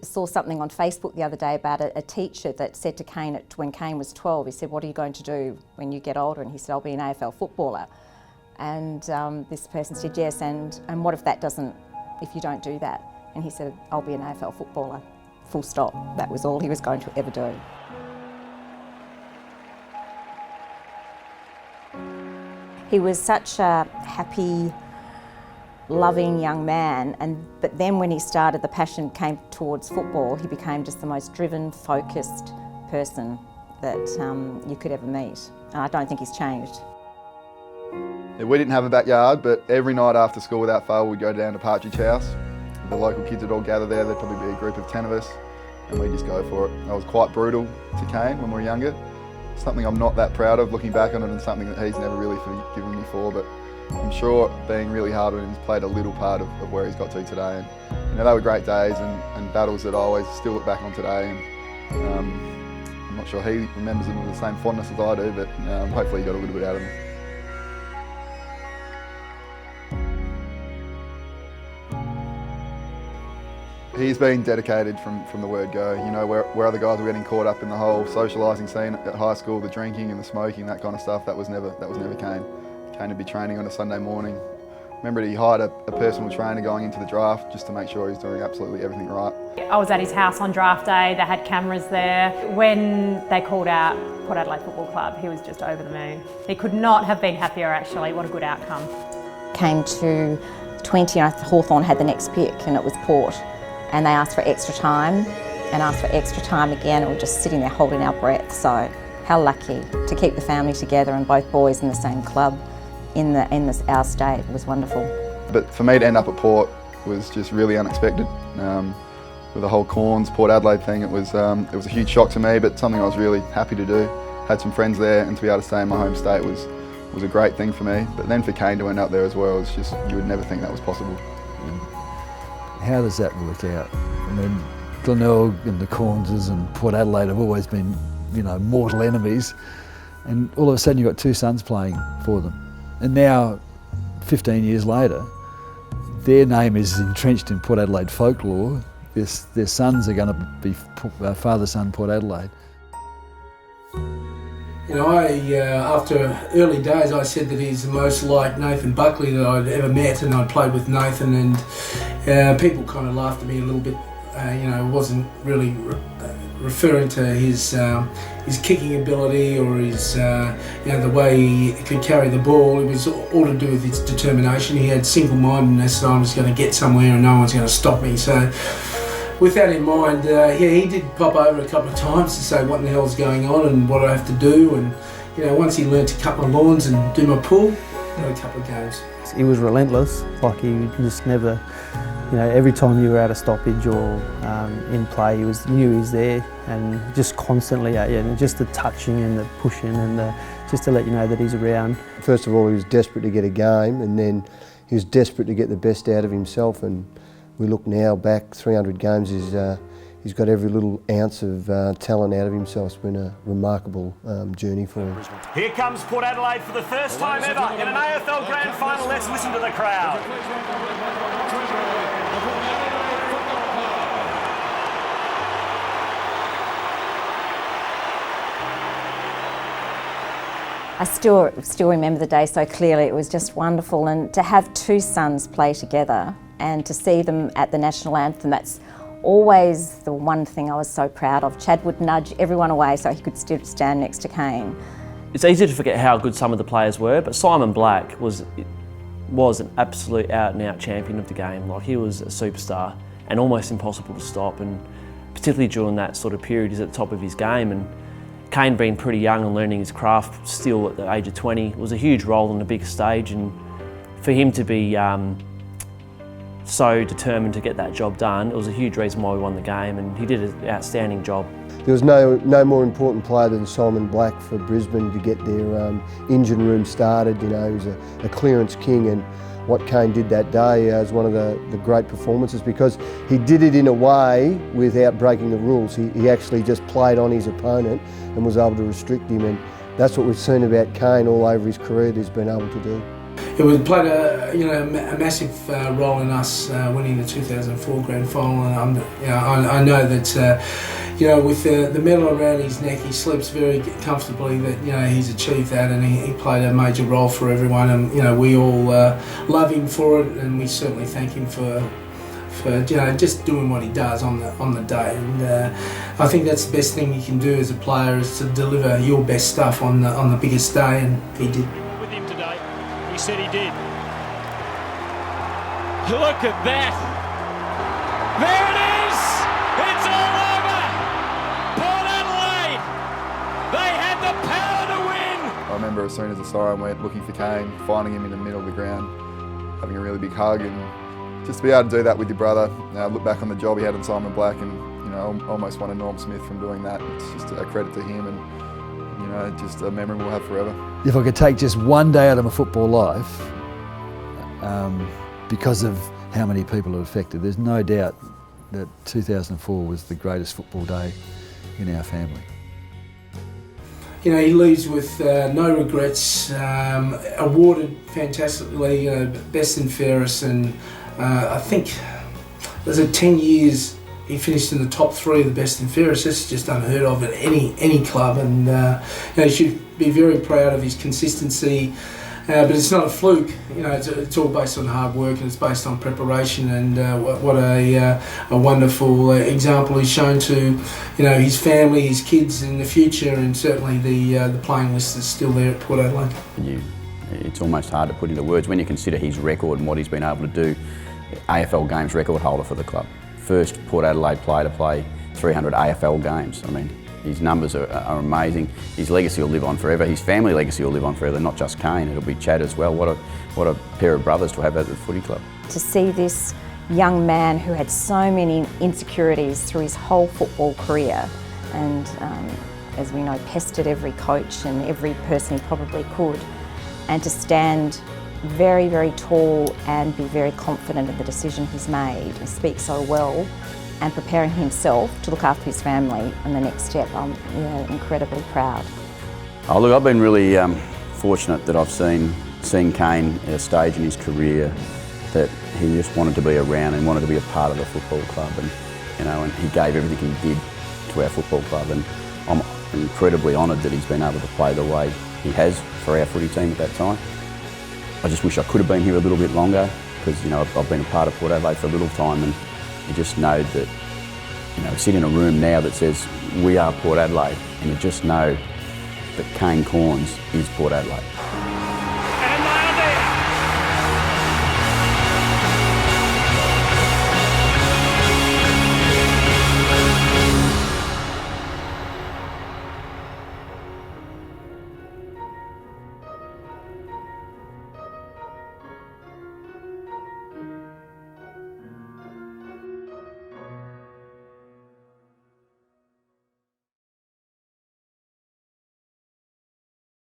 Saw something on Facebook the other day about a teacher that said to Kane, when Kane was 12, he said, "What are you going to do when you get older?" And he said, "I'll be an AFL footballer." And this person said, "Yes, and what if you don't do that?" And he said, "I'll be an AFL footballer, full stop." That was all he was going to ever do. He was such a happy, loving young man, but then when he started, the passion came towards football. He became just the most driven, focused person that you could ever meet. And I don't think he's changed. Yeah, we didn't have a backyard, but every night after school without fail we'd go down to Partridge House. The local kids would all gather there. There'd probably be a group of 10 of us, and we'd just go for it. I was quite brutal to Kane when we were younger. Something I'm not that proud of looking back on it, and something that he's never really forgiven me for, but I'm sure being really hard on him has played a little part of where he's got to today. And they were great days and battles that I always still look back on today. And I'm not sure he remembers them with the same fondness as I do, but hopefully he got a little bit out of them. He's been dedicated from the word go. You know, where other guys were getting caught up in the whole socialising scene at high school, the drinking and the smoking, that kind of stuff, that was never Kane. Kane would be training on a Sunday morning. Remember, he hired a personal trainer going into the draft just to make sure he's doing absolutely everything right. I was at his house on draft day. They had cameras there. When they called out Port Adelaide Football Club, he was just over the moon. He could not have been happier, actually. What a good outcome. Came to 20 and Hawthorn had the next pick, and it was Port. And they asked for extra time and asked for extra time again, and we're just sitting there holding our breath. So how lucky to keep the family together and both boys in the same club in our state. It was wonderful. But for me to end up at Port was just really unexpected. With the whole Cornes, Port Adelaide thing, it was a huge shock to me, but something I was really happy to do. Had some friends there, and to be able to stay in my home state was a great thing for me. But then for Kane to end up there as well, it's just, you would never think that was possible. How does that work out? I mean, Glenelg and the Corneses and Port Adelaide have always been, mortal enemies, and all of a sudden you've got two sons playing for them. And now, 15 years later, their name is entrenched in Port Adelaide folklore. Their sons are going to be father-son Port Adelaide. After early days, I said that he's the most like Nathan Buckley that I'd ever met, and I'd played with Nathan, and people kind of laughed at me a little bit. Wasn't really referring to his kicking ability or his the way he could carry the ball. It was all to do with his determination. He had single-mindedness that I was going to get somewhere and no one's going to stop me. So with that in mind, he did pop over a couple of times to say what in the hell's going on and what I have to do. And once he learned to cut my lawns and do my pool, had a couple of games. He was relentless. Like, he just never, every time you were at a stoppage or in play, knew he was there, and just constantly at you, and just the touching and the pushing and just to let you know that he's around. First of all, he was desperate to get a game, and then he was desperate to get the best out of himself. And we look now back 300 games, he's got every little ounce of talent out of himself. It's been a remarkable journey for him. Here comes Port Adelaide for the first time ever in an AFL Grand Final. Let's listen to the crowd. I still remember the day so clearly. It was just wonderful, and to have two sons play together and to see them at the national anthem, that's always the one thing I was so proud of. Chad would nudge everyone away so he could still stand next to Kane. It's easy to forget how good some of the players were, but Simon Black was an absolute out-and-out champion of the game. Like, he was a superstar and almost impossible to stop, and particularly during that sort of period, he's at the top of his game. And Kane, being pretty young and learning his craft still at the age of 20, was a huge role on the big stage, and for him to be so determined to get that job done, it was a huge reason why we won the game, and he did an outstanding job. There was no more important player than Simon Black for Brisbane to get their engine room started. He was a clearance king, and what Kane did that day was one of the great performances, because he did it in a way without breaking the rules. He actually just played on his opponent and was able to restrict him, and that's what we've seen about Kane all over his career that he's been able to do. played a massive role in us winning the 2004 grand final. And I know that with the medal around his neck, he sleeps very comfortably that he's achieved that, and he played a major role for everyone. And we all love him for it, and we certainly thank him for just doing what he does on the day. And I think that's the best thing you can do as a player, is to deliver your best stuff on the biggest day, and he did. With him today, he said he did. Look at that! There it is! It's all over! Port Adelaide! They had the power to win! I remember as soon as the siren went, looking for Kane, finding him in the middle of the ground, having a really big hug, and just to be able to do that with your brother. Look back on the job he had on Simon Black, and almost won a Norm Smith from doing that. It's just a credit to him, and just a memory we'll have forever. If I could take just one day out of my football life, because of how many people it affected, there's no doubt that 2004 was the greatest football day in our family. He leaves with no regrets, awarded fantastically, best and fairest, and I think there's 10 years he finished in the top 3 of the best and fairest. That's just unheard of at any club, and he should be very proud of his consistency. But it's not a fluke, it's all based on hard work, and it's based on preparation, and what a wonderful example he's shown to his family, his kids in the future, and certainly the playing list is still there at Port Adelaide. It's almost hard to put into words when you consider his record and what he's been able to do. AFL games record holder for the club. First Port Adelaide player to play 300 AFL games. I mean, his numbers are amazing. His legacy will live on forever. His family legacy will live on forever, not just Kane. It'll be Chad as well. What a pair of brothers to have at the footy club. To see this young man who had so many insecurities through his whole football career, and as we know, pestered every coach and every person he probably could, and to stand very, very tall and be very confident in the decision he's made and speak so well, and preparing himself to look after his family in the next step. I'm incredibly proud. Oh look, I've been really fortunate that I've seen Kane at a stage in his career that he just wanted to be around and wanted to be a part of the football club, and he gave everything he did to our football club, and I'm incredibly honoured that he's been able to play the way he has for our footy team at that time. I just wish I could have been here a little bit longer, because I've been a part of Port Adelaide for a little time, and you just know that, sit in a room now that says, we are Port Adelaide, and you just know that Kane Cornes is Port Adelaide.